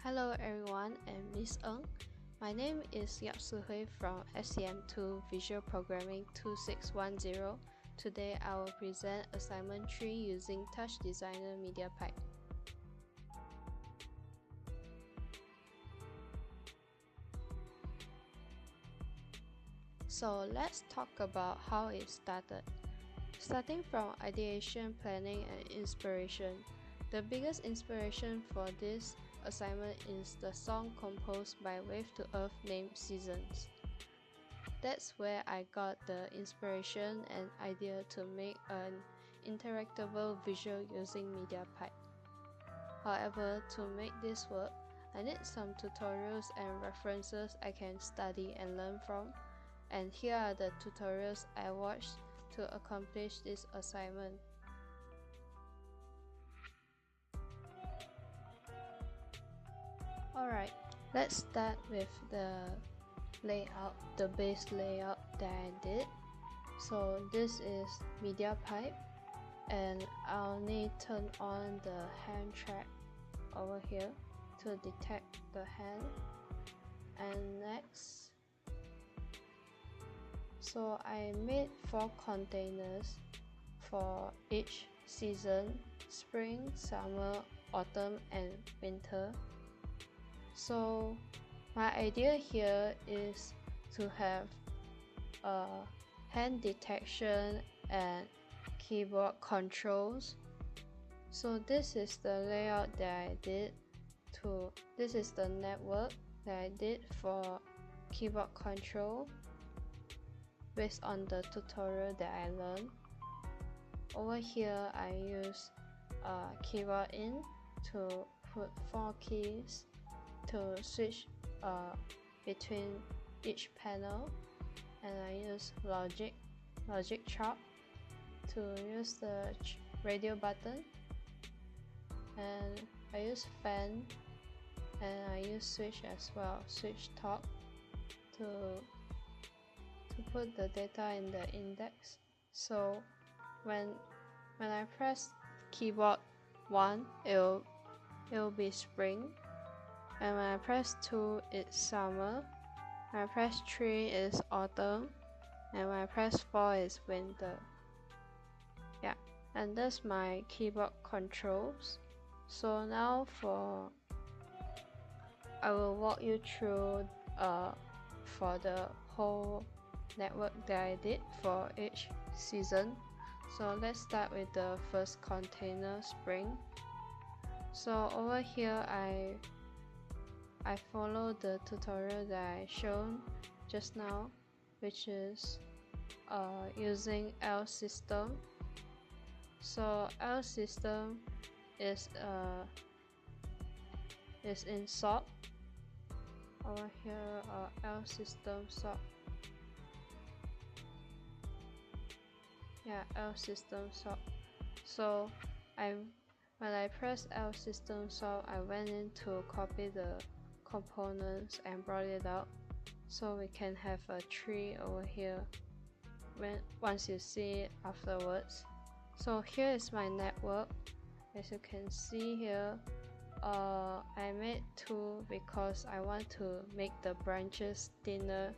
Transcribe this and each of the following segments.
Hello everyone, I'm Miss Ng. My name is Yap Sze Hui from SCM2 Visual Programming 2610. Today I will present assignment 3 using Touch Designer Media Pipe. So let's talk about how it started. Starting from ideation, planning, and inspiration. The biggest inspiration for this assignment is the song composed by Wave to Earth named Seasons. That's where I got the inspiration and idea to make an interactable visual using MediaPipe. However, to make this work, I need some tutorials and references I can study and learn from, and here are the tutorials I watched to accomplish this assignment. Alright, let's start with the layout, the base layout that I did. So this is MediaPipe, and I'll need to turn on the hand track over here to detect the hand. And next, so I made 4 containers for each season: spring, summer, autumn, and winter. So my idea here is to have hand detection and keyboard controls. So this is the layout that I did this is the network that I did for keyboard control based on the tutorial that I learned. Over here I use keyboard in to put 4 keys to switch between each panel, and I use logic chop to use the radio button, and I use fan, and I use switch as well, switch top to put the data in the index. So when I press keyboard 1, it'll be spring, and when I press 2 it's summer, when I press 3 is autumn, and when I press 4 is winter. Yeah, and that's my keyboard controls. So now I will walk you through for the whole network that I did for each season. So let's start with the first container, spring. So over here I follow the tutorial that I shown just now, which is using L system. So L system is in SOP. Over here L system SOP. Yeah, L system SOP. So when I press L system SOP, I went in to copy the components and brought it out, so we can have a tree over here once you see it afterwards. So here is my network. As you can see here, I made 2 because I want to make the branches thinner,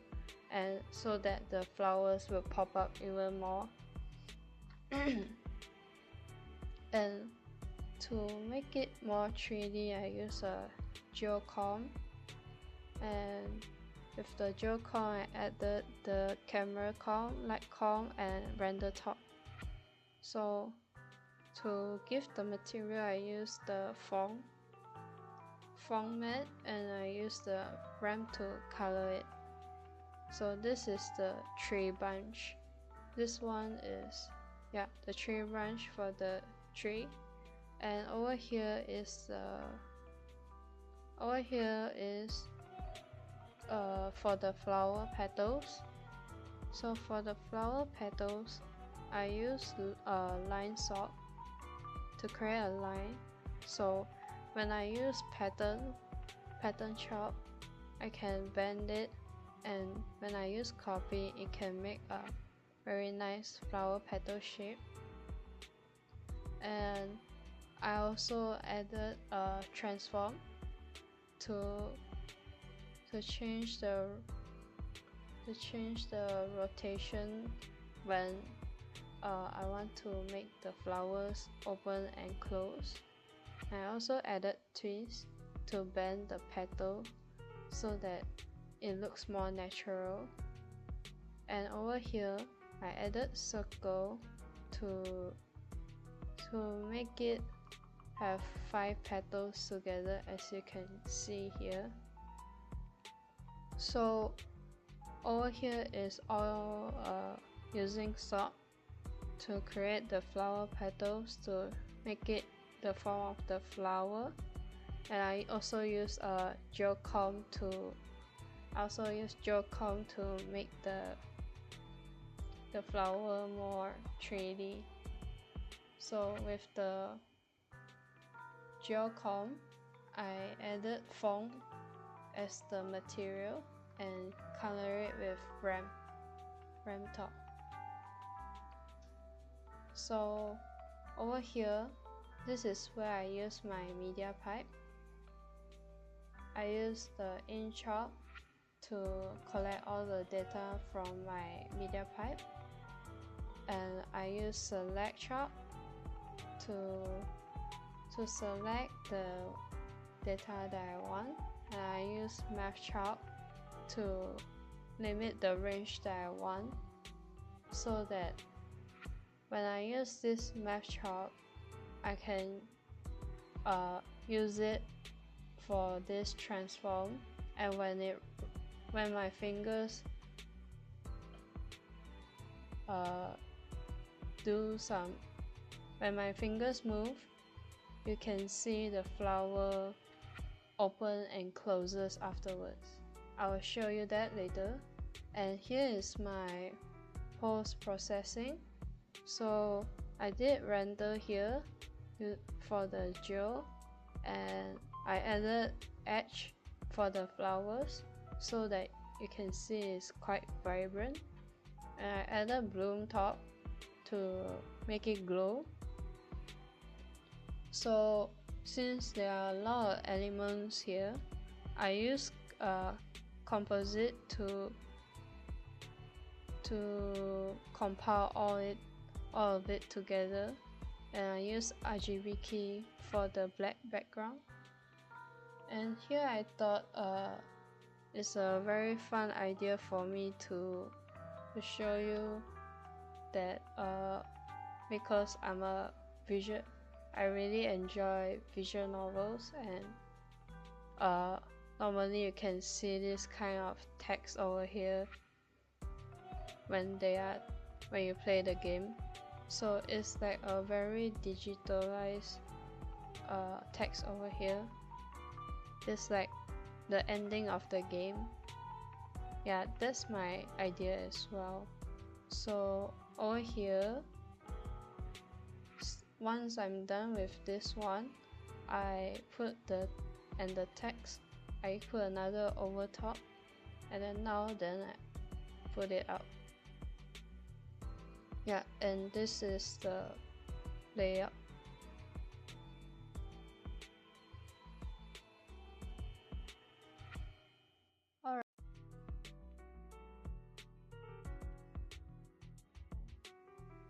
and so that the flowers will pop up even more. And to make it more 3D, I use a geocom, and with the geocom I added the camera com, light com, and render top. So to give the material, I use the foam mat, and I use the ramp to color it. So this is the tree branch. This one is the tree branch for the tree, and over here is for the flower petals. So for the flower petals, I use line sort to create a line. So when I use pattern chop, I can bend it, and when I use copy, it can make a very nice flower petal shape. And I also added a transform to change the rotation when I want to make the flowers open and close. I also added twists to bend the petal so that it looks more natural. And over here I added circle to make it have 5 petals together, as you can see here. So over here is all using sock to create the flower petals to make it the form of the flower. And I also use a gel comb to make the flower more 3D. So with the gel comb, I added foam as the material and color it with ram top. So over here, this is where I use my media pipe. I use the ink chalk to collect all the data from my media pipe, and I use select chalk to select the data that I want, and I use math chalk to limit the range that I want, so that when I use this math chalk, I can use it for this transform, and when my fingers when my fingers move, you can see the flower open and closes afterwards. I will show you that later. And here is my post-processing. So I did render here for the gel, and I added edge for the flowers so that you can see it's quite vibrant, and I added bloom top to make it glow. So since there are a lot of elements here, I use composite to compile all of it together, and I use RGB key for the black background. And here I thought it's a very fun idea for me to show you that because I really enjoy visual novels, and normally you can see this kind of text over here when you play the game. So it's like a very digitalized text over here. It's like the ending of the game. Yeah, that's my idea as well. So over here, once I'm done with this one, I put the text, I put another over top, and then I put it up. Yeah, and this is the layout. Alright.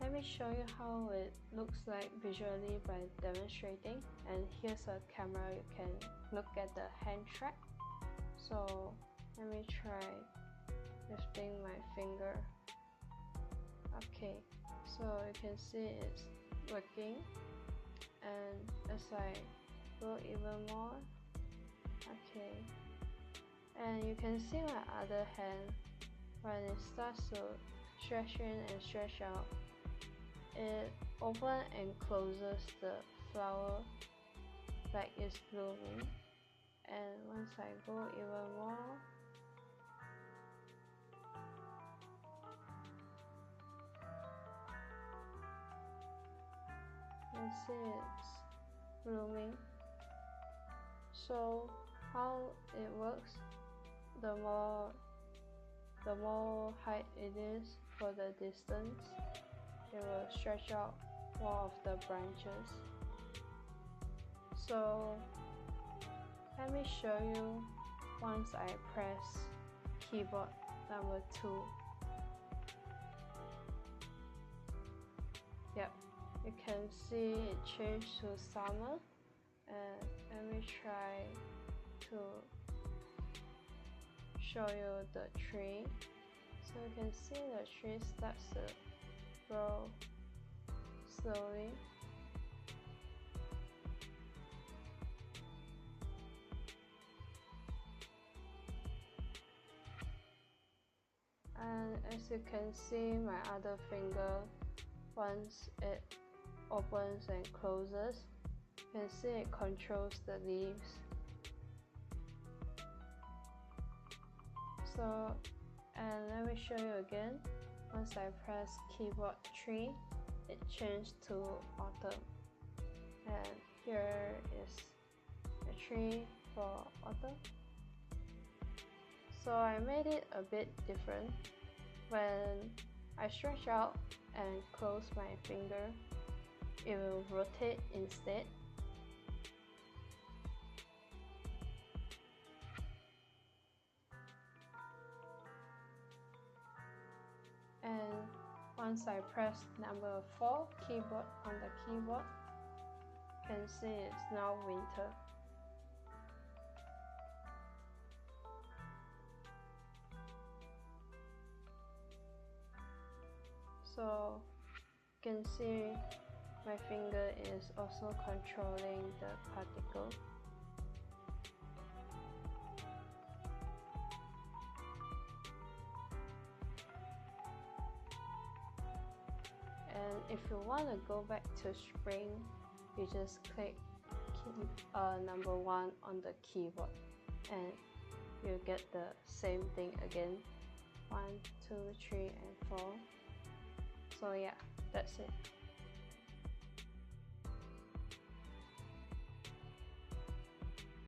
Let me show you how it looks like visually by demonstrating. And here's a camera, you can look at the hand track. So let me try lifting my finger. Okay, so you can see it's working, and as I go even more, okay, and you can see my other hand, when it starts to stretch in and stretch out, it opens and closes the flower like it's blooming. And once I go even more, you can see it's blooming. So how it works, the more height it is for the distance, it will stretch out more of the branches. So Let me show you once I press keyboard number 2. Yep, you can see it changed to summer, and let me try to show you the tree. So you can see the tree starts to grow slowly. And as you can see, my other finger, once it opens and closes, you can see it controls the leaves. So, and let me show you again. Once I press keyboard 3, it changed to autumn. And here is a tree for autumn. So I made it a bit different. When I stretch out and close my finger, it will rotate instead. And once I press number 4 keyboard on the keyboard, you can see it's now winter. So you can see my finger is also controlling the particle. And if you want to go back to spring, you just click number 1 on the keyboard and you get the same thing again. 1, 2, 3 and 4. So yeah, that's it.